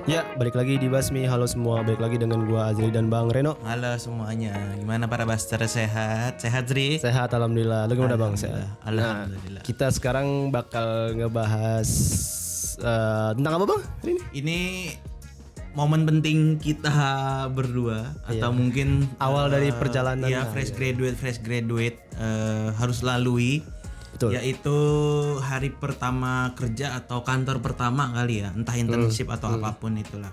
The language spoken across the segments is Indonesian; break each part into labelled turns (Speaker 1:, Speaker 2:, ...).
Speaker 1: Ya, balik lagi di Basmi. Halo semua, balik lagi dengan gua Azri dan Bang Reno.
Speaker 2: Halo semuanya, gimana para Buster, sehat? Sehat Zri?
Speaker 1: Sehat, alhamdulillah. Lu gimana Bang? Sehat.
Speaker 2: Alhamdulillah.
Speaker 1: Kita sekarang bakal ngebahas tentang apa Bang?
Speaker 2: Ini momen penting kita berdua atau mungkin
Speaker 1: Awal dari perjalanan.
Speaker 2: ya fresh graduate harus lalui.
Speaker 1: Betul.
Speaker 2: Yaitu hari pertama kerja atau kantor pertama kali ya, entah internship atau apapun itulah.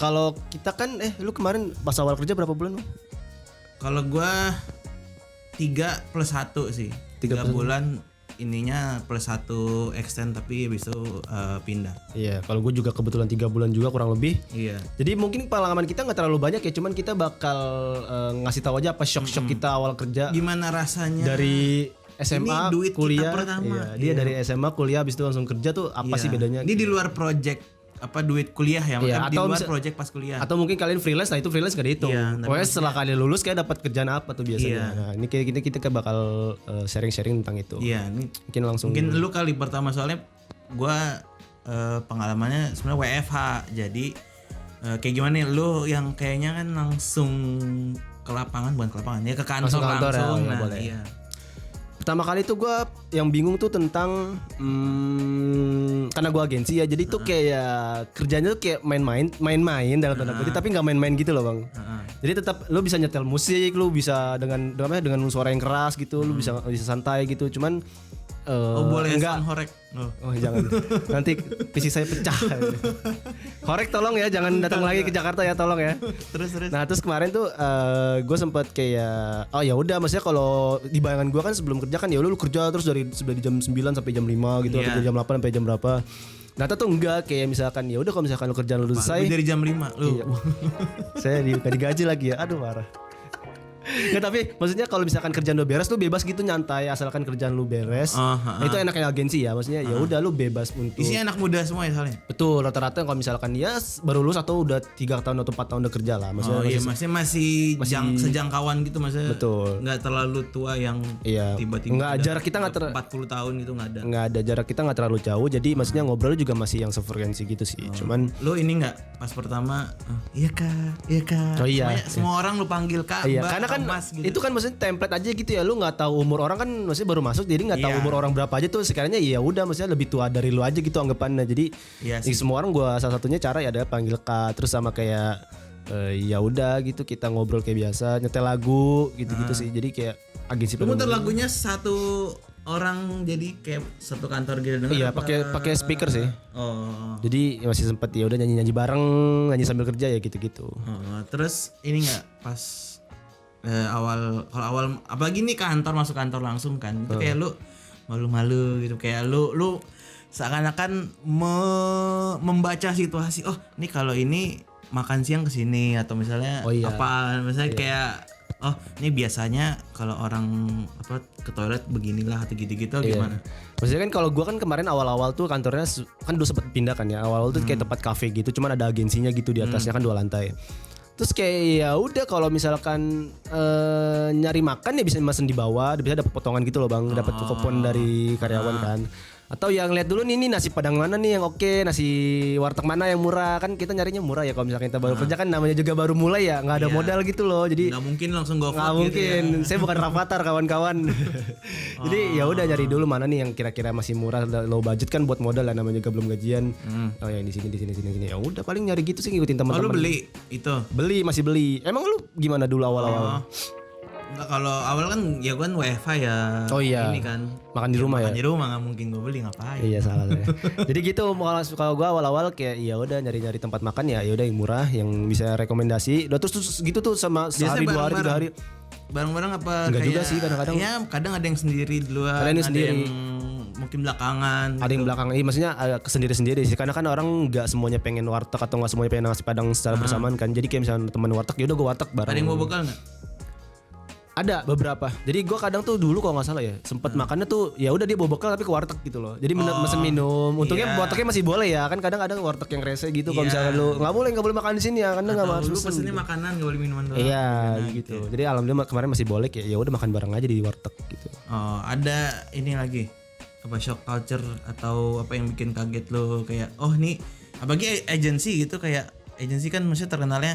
Speaker 1: Kalau kita kan lu kemarin pas awal kerja berapa bulan Bang?
Speaker 2: Kalau gua 3 plus 1 sih. 3 bulan ininya plus 1 extend tapi habis itu pindah.
Speaker 1: Iya, kalau gue juga kebetulan 3 bulan juga kurang lebih.
Speaker 2: Iya.
Speaker 1: Jadi mungkin pengalaman kita nggak terlalu banyak ya, cuman kita bakal ngasih tahu aja apa shock kita awal kerja.
Speaker 2: Gimana rasanya
Speaker 1: Dari SMA,
Speaker 2: ini duit
Speaker 1: kuliah,
Speaker 2: kita pertama.
Speaker 1: Dia dari SMA kuliah habis itu langsung kerja tuh apa sih bedanya?
Speaker 2: Ini di luar project apa duit kuliah ya,
Speaker 1: Iya,
Speaker 2: di
Speaker 1: atau
Speaker 2: luar
Speaker 1: bisa-
Speaker 2: project pas kuliah.
Speaker 1: Atau mungkin kalian freelance, nah itu freelance gak dihitung.
Speaker 2: Iya,
Speaker 1: Pokoknya setelah kalian lulus kayak dapat kerjaan apa tuh biasanya.
Speaker 2: Iya.
Speaker 1: Nah, ini kayak kita bakal sharing-sharing tentang itu.
Speaker 2: Iya, ini
Speaker 1: Mungkin langsung.
Speaker 2: mungkin lu kali pertama soalnya gua pengalamannya sebenarnya WFH. Jadi kayak gimana nih lu yang kayaknya kan langsung ke lapangan, bukan ke lapangan ya, ke kantor
Speaker 1: Langsung ke kantor ya,
Speaker 2: langsung.
Speaker 1: ya,
Speaker 2: Nah,
Speaker 1: boleh.
Speaker 2: iya.
Speaker 1: Pertama kali tuh gue yang bingung tuh tentang karena gue agensi ya, jadi tuh kayak kerjanya tuh kayak main-main dalam tanda kutip, tapi nggak main-main gitu loh Bang. Jadi tetap lu bisa nyetel musik, lu bisa dengan suara yang keras gitu, lu bisa santai gitu. Cuman
Speaker 2: Boleh
Speaker 1: enggak.
Speaker 2: sound horek.
Speaker 1: Oh jangan, nanti PC saya pecah. Horek tolong ya, jangan datang lagi ke Jakarta ya, tolong ya.
Speaker 2: Terus.
Speaker 1: Nah terus kemarin tuh gue sempat kayak ya udah, maksudnya kalau di bayangan gue kan sebelum kerja kan ya lu kerja terus dari jam 9 sampai jam 5 gitu, atau dari jam 8 sampai jam berapa. Nah tuh enggak, kayak misalkan ya udah kalau misalkan lu kerjaan lu selesai.
Speaker 2: Dari jam 5 lu.
Speaker 1: Iya. Saya gak digaji lagi ya, aduh marah. Nggak, tapi maksudnya kalau misalkan kerjaan lu beres, lu bebas gitu nyantai asalkan kerjaan lu beres. Nah, itu enaknya agensi ya, maksudnya ya udah lu bebas untuk.
Speaker 2: Isinya anak muda semua ya soalnya.
Speaker 1: Betul, rata-rata kalau misalkan ya baru lulus atau udah 3 tahun atau 4 tahun udah kerja lah, maksudnya.
Speaker 2: Masih sejangkauan gitu maksudnya.
Speaker 1: Betul.
Speaker 2: Nggak terlalu tua yang
Speaker 1: Iya.
Speaker 2: tiba-tiba
Speaker 1: Nggak,
Speaker 2: udah
Speaker 1: jarak kita nggak
Speaker 2: 40 tahun gitu nggak ada.
Speaker 1: nggak ada, jarak kita nggak terlalu jauh, jadi maksudnya ngobrol juga masih yang sefrekuensi gitu sih. Cuman
Speaker 2: Lu ini nggak pas pertama iya kak.
Speaker 1: Oh iya.
Speaker 2: Semua orang lu panggil kak,
Speaker 1: iya,
Speaker 2: mbak,
Speaker 1: karena kan
Speaker 2: mas, gitu.
Speaker 1: itu kan maksudnya template aja gitu ya, lu nggak tahu umur orang kan, maksudnya baru masuk jadi nggak tahu
Speaker 2: Iya.
Speaker 1: umur orang berapa aja tuh, sekalinya ya udah maksudnya lebih tua dari lu aja gitu anggapannya. Jadi
Speaker 2: Iya
Speaker 1: ya semua orang gua salah satunya cara ya adalah panggil kak, terus sama kayak ya udah gitu kita ngobrol kayak biasa, nyetel lagu gitu-gitu sih. Jadi kayak agensi
Speaker 2: Lu muter lagunya satu orang jadi kayak satu kantor gitu denger.
Speaker 1: Iya,
Speaker 2: apa?
Speaker 1: pakai speaker sih.
Speaker 2: Oh.
Speaker 1: Jadi masih sempet ya udah nyanyi bareng, nyanyi sambil kerja ya gitu-gitu.
Speaker 2: Terus ini nggak pas kalau awal apalagi nih masuk kantor langsung kan itu kayak lu malu-malu gitu, kayak lu seakan-akan membaca situasi. Oh nih kalau ini makan siang kesini, atau misalnya apa misalnya kayak oh ini biasanya kalau orang ke toilet beginilah atau gitu-gitu gimana?
Speaker 1: Maksudnya kan kalau gua kan kemarin awal-awal tuh kantornya kan dulu sempet pindah kan ya. Awal-awal tuh kayak tempat kafe gitu, cuman ada agensinya gitu di atasnya, kan 2 lantai. Terus kayak ya udah kalau misalkan nyari makan ya bisa mesen di bawah, bisa dapat potongan gitu loh Bang, dapat kupon dari karyawan kan. Atau yang lihat dulu nih nasi Padang mana nih yang oke, nasi warteg mana yang murah, kan kita nyarinya murah ya kalau misalkan kita baru kerja kan, namanya juga baru mulai ya, nggak ada modal gitu loh. Jadi
Speaker 2: Nggak mungkin langsung go
Speaker 1: nggak mungkin, saya bukan Rafathar kawan-kawan. Jadi ya udah nyari dulu mana nih yang kira-kira masih murah, low budget kan, buat modal lah, namanya juga belum gajian. Oh yang di sini. Ya udah paling nyari gitu sih, ngikutin
Speaker 2: Oh
Speaker 1: teman-teman.
Speaker 2: lu beli itu?
Speaker 1: Masih beli. Emang lu gimana dulu awal-awal?
Speaker 2: Enggak, kalau awal kan ya kan WFH ya.
Speaker 1: Oh iya.
Speaker 2: Ini kan
Speaker 1: Makan di rumah ya.
Speaker 2: makan di rumah, nggak mungkin gue beli, ngapain?
Speaker 1: Iya salah saya. Jadi gitu, kalau gua awal-awal kayak ya udah nyari-nyari tempat makan ya udah yang murah, yang bisa rekomendasi. Udah terus gitu tuh sama sehari, 2 hari, 3 hari.
Speaker 2: Bareng-bareng apa?
Speaker 1: Enggak
Speaker 2: kayak,
Speaker 1: juga sih, kadang-kadang.
Speaker 2: Ya kadang ada yang sendiri duluan,
Speaker 1: Ada yang sendiri.
Speaker 2: yang mungkin belakangan.
Speaker 1: Ada yang belakang, maksudnya sendiri-sendiri sih, karena kan orang nggak semuanya pengen warteg atau nggak semuanya pengen nasi Padang secara bersamaan kan. Jadi kayak misalnya teman warteg, ya udah gua warteg bareng.
Speaker 2: Ada yang mau bekal nggak?
Speaker 1: Ada beberapa. Jadi gue kadang tuh dulu kalau nggak salah ya sempet makannya tuh ya udah dia bawa bekal tapi ke warteg gitu loh. Jadi mesen minum. Untungnya wartegnya masih boleh ya, kan kadang ada warteg yang rese gitu. Kalau misalnya lu nggak boleh makan di sini ya, karena nggak harus
Speaker 2: Lu
Speaker 1: pesen.
Speaker 2: pesennya makanan, nggak boleh minuman doang.
Speaker 1: Iya gitu. Jadi alhamdulillah kemarin masih boleh, kayak ya udah makan bareng aja di warteg gitu.
Speaker 2: Oh ada ini lagi apa shock culture atau apa yang bikin kaget lo kayak oh nih apalagi agency gitu kayak agency kan maksudnya terkenalnya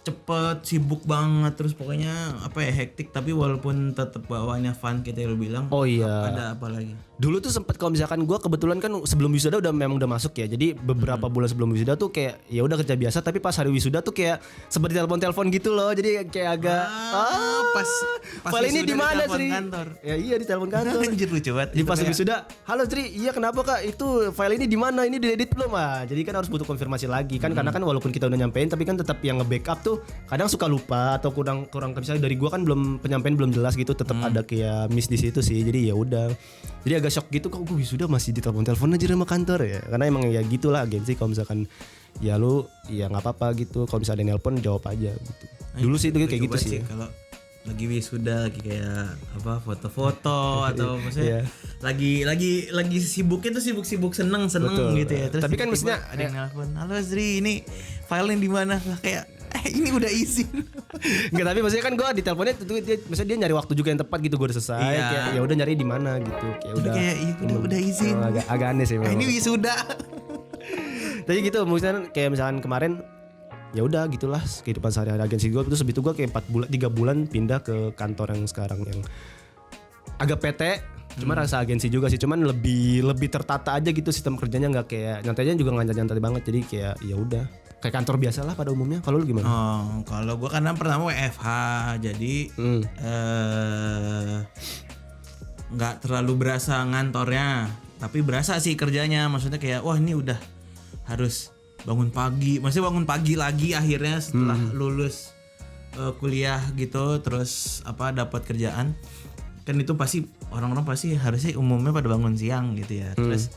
Speaker 2: cepet sibuk banget terus pokoknya apa ya hektik tapi walaupun tetap bawaannya fun kayak lo bilang.
Speaker 1: Oh iya.
Speaker 2: Ada apa lagi?
Speaker 1: Dulu tuh sempet kalau misalkan gue kebetulan kan sebelum wisuda memang udah masuk ya. Jadi beberapa bulan sebelum wisuda tuh kayak ya udah kerja biasa tapi pas hari wisuda tuh kayak seperti telepon gitu loh. Jadi kayak agak
Speaker 2: pas
Speaker 1: file ini di mana Sri?
Speaker 2: Kantor.
Speaker 1: Ya iya di telepon kantor.
Speaker 2: Anjir lucu banget.
Speaker 1: Di pas wisuda, halo Sri, iya kenapa Kak? Itu file ini di mana? Ini diedit belum ah? Jadi kan harus butuh konfirmasi lagi kan karena kan walaupun kita udah nyampein tapi kan tetap yang nge-backup tuh kadang suka lupa atau kurang misalnya dari gua kan belum penyampaian belum jelas gitu tetap ada kayak miss di situ sih. Jadi ya udah. Jadi agak shock gitu kok gue wisuda masih ditelepon aja sama kantor ya. Karena emang ya gitulah agensi kalau misalkan ya lu ya nggak apa-apa gitu. Kalau misalnya ada nelpon jawab aja gitu. Dulu sih itu kayak gitu sih.
Speaker 2: Kalau lagi wisuda lagi kayak apa foto-foto atau maksudnya lagi sibuknya tuh sibuk seneng
Speaker 1: Betul.
Speaker 2: gitu ya. Terus
Speaker 1: tapi kan maksudnya
Speaker 2: ada yang nelpon, "Halo Azri, ini filenya di mana?" Lah kayak ini udah izin.
Speaker 1: Enggak, tapi maksudnya kan gue di teleponnya tuh dia maksudnya dia nyari waktu juga yang tepat gitu gue udah selesai
Speaker 2: Iya.
Speaker 1: kayak ya udah nyari di mana gitu kayak
Speaker 2: Tapi
Speaker 1: udah
Speaker 2: kayak udah izin.
Speaker 1: agak aneh sih memang.
Speaker 2: Ini wisuda.
Speaker 1: Tapi gitu maksudnya kayak misalkan kemarin ya udah gitulah kehidupan sehari-hari agensi gue terus habis itu gue kayak 3 bulan pindah ke kantor yang sekarang yang agak PT cuma rasa agensi juga sih cuman lebih tertata aja gitu sistem kerjanya nggak kayak nyantainya juga nggak nyantai banget jadi kayak ya udah kayak kantor biasa lah pada umumnya. Kalau lu gimana?
Speaker 2: Oh, kalau gue karena pertama WFH jadi nggak terlalu berasa ngantornya tapi berasa sih kerjanya maksudnya kayak wah ini udah harus bangun pagi, maksudnya bangun pagi lagi akhirnya setelah lulus kuliah gitu, terus apa dapat kerjaan, kan itu pasti orang-orang pasti harusnya umumnya pada bangun siang gitu ya, terus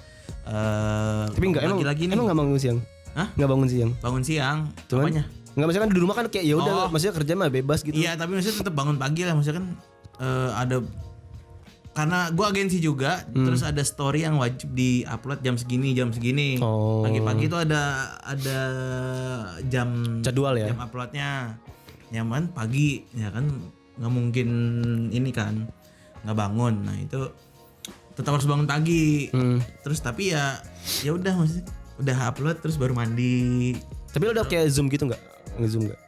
Speaker 1: tapi enggak emang nggak bangun siang?
Speaker 2: Hah?
Speaker 1: Nggak bangun siang?
Speaker 2: Bangun siang,
Speaker 1: cuman,
Speaker 2: apanya?
Speaker 1: Nggak maksudnya kan di rumah kan kayak ya udah, maksudnya kerja mah bebas gitu.
Speaker 2: Iya, tapi maksudnya tetap bangun pagi lah, maksudnya kan ada karena gue agensi juga, terus ada story yang wajib di-upload jam segini. Pagi-pagi itu ada jam
Speaker 1: jadwal ya.
Speaker 2: Jam uploadnya. Nyaman pagi, ya kan nggak mungkin ini kan nggak bangun. Nah itu tetap harus bangun pagi. Terus tapi ya udah maksudnya udah upload terus baru mandi.
Speaker 1: Tapi lo udah kayak Zoom gitu nggak? Nge-Zoom nggak?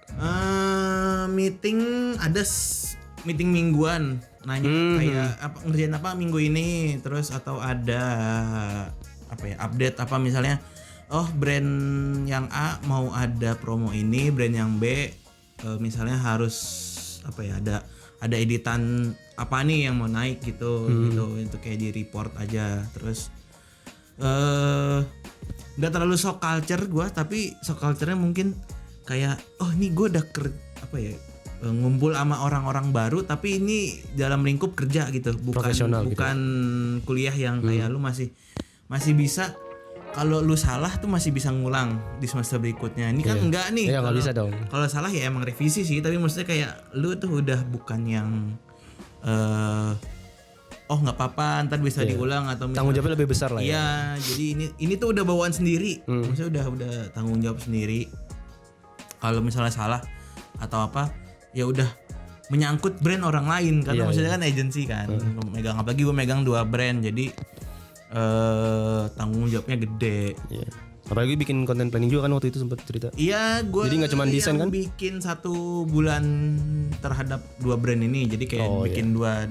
Speaker 2: Meeting ada meeting mingguan. Nanya kayak apa ngerjain apa minggu ini terus atau ada apa ya update apa misalnya brand yang A mau ada promo ini, brand yang B misalnya harus apa ya ada editan apa nih yang mau naik gitu itu kayak di report aja. Terus nggak terlalu shock culture gue, tapi shock culture-nya mungkin kayak nih gue udah ngumpul sama orang-orang baru tapi ini dalam lingkup kerja gitu, bukan kuliah yang kayak lu masih bisa kalau lu salah tuh masih bisa ngulang di semester berikutnya. Ini kan enggak nih.
Speaker 1: Iya, nggak bisa dong.
Speaker 2: Kalau salah ya emang revisi sih, tapi maksudnya kayak lu tuh udah bukan yang nggak apa-apa ntar bisa diulang atau
Speaker 1: tanggung jawabnya lebih besar lah ya.
Speaker 2: Iya, jadi ini tuh udah bawaan sendiri. Maksudnya udah tanggung jawab sendiri. Kalau misalnya salah atau apa ya udah menyangkut brand orang lain karena maksudnya kan agensi kan megang, apalagi gue megang 2 brand jadi tanggung jawabnya gede.
Speaker 1: Apalagi bikin konten planning juga kan waktu itu sempat cerita.
Speaker 2: Iya, gue jadi nggak cuma desain kan, bikin 1 bulan terhadap 2 brand ini, jadi kayak bikin dua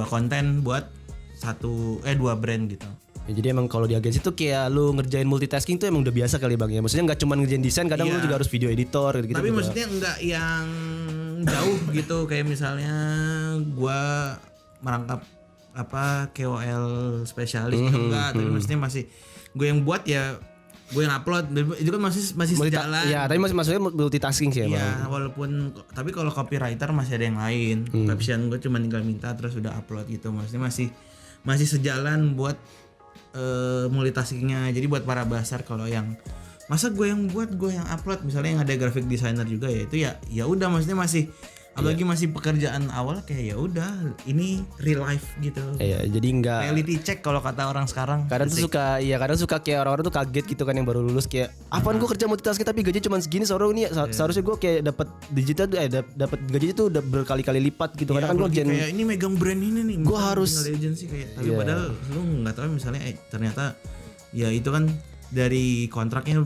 Speaker 2: konten buat 2 brand gitu.
Speaker 1: Ya, jadi emang kalau di agensi tuh kayak lu ngerjain multitasking tuh emang udah biasa kali Bang ya. Maksudnya enggak cuma ngerjain desain, kadang lu juga harus video editor gitu.
Speaker 2: Tapi maksudnya enggak yang jauh gitu kayak misalnya gua merangkap apa KOL spesialis enggak, tapi maksudnya masih gue yang buat ya gue yang upload itu kan masih sejalan. Iya,
Speaker 1: tapi maksudnya multitasking sih emang.
Speaker 2: Iya, walaupun tapi kalau copywriter masih ada yang lain. Caption gue cuma tinggal minta terus udah upload gitu. Maksudnya masih sejalan buat multitaskingnya. Jadi buat para basar kalau yang masa gue yang buat gue yang upload misalnya yang ada graphic designer juga ya itu ya udah maksudnya Apalagi masih pekerjaan awal kayak ya udah ini real life gitu.
Speaker 1: Iya, jadi enggak
Speaker 2: Reality check kalau kata orang sekarang.
Speaker 1: kadang tuh suka kayak orang-orang tuh kaget gitu kan yang baru lulus kayak apaan gue kerja multitasking tapi gaji cuma segini seharusnya gue kayak dapat digital tuh dapat gaji itu udah berkali-kali lipat gitu karena kan gue
Speaker 2: kayak ini megang brand ini nih.
Speaker 1: Gue harus
Speaker 2: agency kayak tapi padahal lu nggak tahu misalnya ternyata ya itu kan dari kontraknya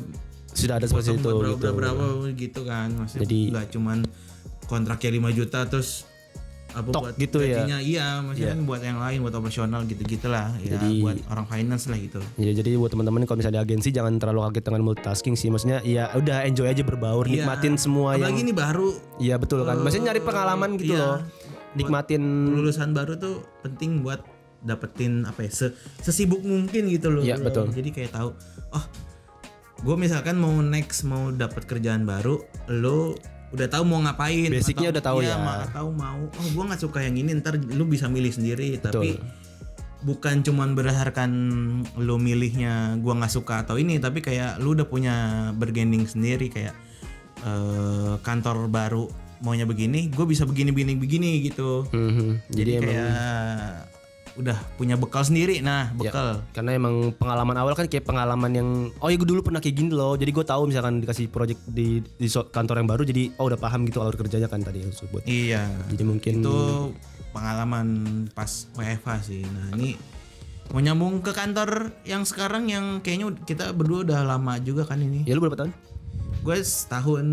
Speaker 1: sudah ada seperti itu
Speaker 2: berapa gitu kan. Maksudnya
Speaker 1: jadi
Speaker 2: nggak cuman kontraknya 5 juta terus apa
Speaker 1: tok
Speaker 2: buat
Speaker 1: gitu
Speaker 2: gajinya maksudnya kan buat yang lain buat operasional gitu-gitulah ya jadi, buat orang finance lah gitu.
Speaker 1: Ya jadi buat teman-teman kalau misalnya di agensi jangan terlalu kaget dengan multitasking sih, maksudnya ya udah enjoy aja berbaur, nikmatin semua
Speaker 2: apalagi ini baru.
Speaker 1: Iya betul kan. Maksudnya nyari pengalaman gitu loh. Nikmatin
Speaker 2: lulusan baru tuh penting buat dapetin apa ya sesibuk mungkin gitu loh.
Speaker 1: Iya betul.
Speaker 2: Jadi kayak tahu gue misalkan mau dapat kerjaan baru, lo udah tahu mau ngapain,
Speaker 1: basicnya udah tahu ya.
Speaker 2: Atau mau gue nggak suka yang ini, ntar lu bisa milih sendiri. Tapi bukan cuman berdasarkan lu milihnya gue nggak suka atau ini, tapi kayak lu udah punya bergaining sendiri kayak kantor baru maunya begini, gue bisa begini gitu. Jadi kayak udah punya bekal sendiri. Nah bekal
Speaker 1: karena emang pengalaman awal kan kayak pengalaman yang gue dulu pernah kayak gini loh, jadi gue tahu misalkan dikasih project di kantor yang baru jadi udah paham gitu alur kerjanya kan tadi yang sebut.
Speaker 2: Iya,
Speaker 1: jadi mungkin
Speaker 2: itu pengalaman pas WFH sih. Nah ini mau nyambung ke kantor yang sekarang yang kayaknya kita berdua udah lama juga kan ini.
Speaker 1: Ya lu berapa tahun?
Speaker 2: Gue setahun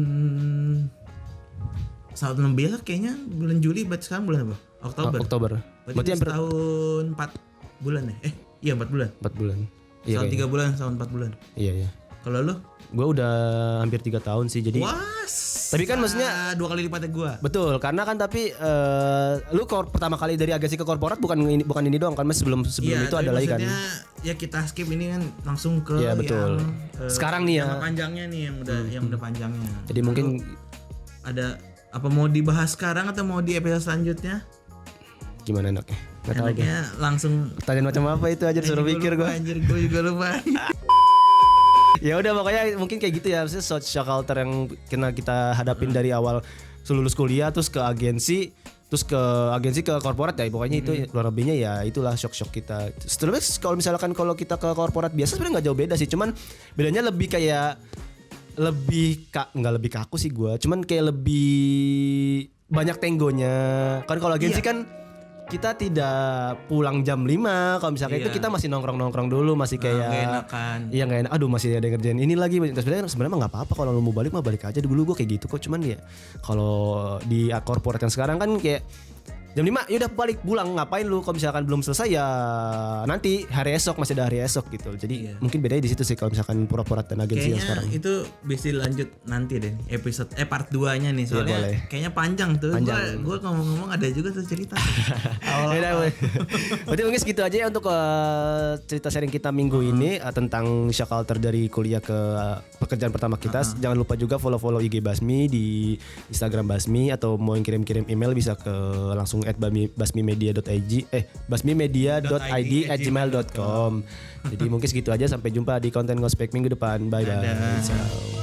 Speaker 2: lebih lah kayaknya, bulan Juli, berarti sekarang bulan apa? Oktober. Berarti setahun 4 bulan ya? Iya 4 bulan.
Speaker 1: 4 bulan.
Speaker 2: Setahun 3 bulan, setahun 4 bulan.
Speaker 1: Iya.
Speaker 2: Kalau lu?
Speaker 1: Gue udah hampir 3 tahun sih jadi.
Speaker 2: Tapi
Speaker 1: kan maksudnya
Speaker 2: 2 kali lipatnya gue.
Speaker 1: Betul, karena kan tapi lu pertama kali dari agensi ke korporat bukan ini doang kan, Mas, sebelum itu ada lagi kan.
Speaker 2: Ya kita skip ini kan langsung ke
Speaker 1: betul.
Speaker 2: Yang
Speaker 1: sekarang nih ya.
Speaker 2: Panjangnya nih yang udah panjangnya.
Speaker 1: Jadi mungkin
Speaker 2: ada apa mau dibahas sekarang atau mau di episode selanjutnya?
Speaker 1: Gimana enaknya?
Speaker 2: Enaknya langsung
Speaker 1: pertanyaan macam apa itu aja disuruh pikir gue.
Speaker 2: Anjir gue juga lupa.
Speaker 1: Ya udah pokoknya mungkin kayak gitu ya, maksudnya shock culture yang kita hadapin dari awal lulus kuliah terus ke agensi ke korporat ya pokoknya itu luar lebihnya ya itulah shock kita. Setelah kalau kita ke korporat biasa sebenarnya nggak jauh beda sih, cuman bedanya lebih kayak nggak lebih kaku sih gue, cuman kayak lebih banyak tenggonya kan. Kalau agensi kan kita tidak pulang jam 5, kalau misalnya itu kita masih nongkrong dulu, masih kayak
Speaker 2: gak enakan.
Speaker 1: Iya nggak enak, aduh masih ada yang ngerjain ini lagi. Sebenarnya mah nggak apa-apa, kalau lu mau balik mah balik aja. Dulu gue kayak gitu kok, cuman ya kalau di korporat yang sekarang kan kayak jam 5 yaudah balik pulang, ngapain lu kalau misalkan belum selesai ya nanti hari esok masih ada hari esok gitu. Jadi mungkin bedanya di situ sih kalau misalkan korporat dan agensi yang sekarang.
Speaker 2: Itu bisa lanjut nanti deh episode part 2-nya nih soalnya kayaknya panjang tuh. Gue ngomong-ngomong ada juga tuh cerita.
Speaker 1: Berarti mungkin segitu aja ya untuk cerita sharing kita minggu ini tentang shock culture dari kuliah ke pekerjaan pertama kita. Jangan lupa juga follow IG Basmi di Instagram Basmi, atau mau kirim-kirim email bisa ke langsung basmimedia.id@gmail.com. Jadi mungkin segitu aja, sampai jumpa di konten Ngospek minggu depan. Bye bye.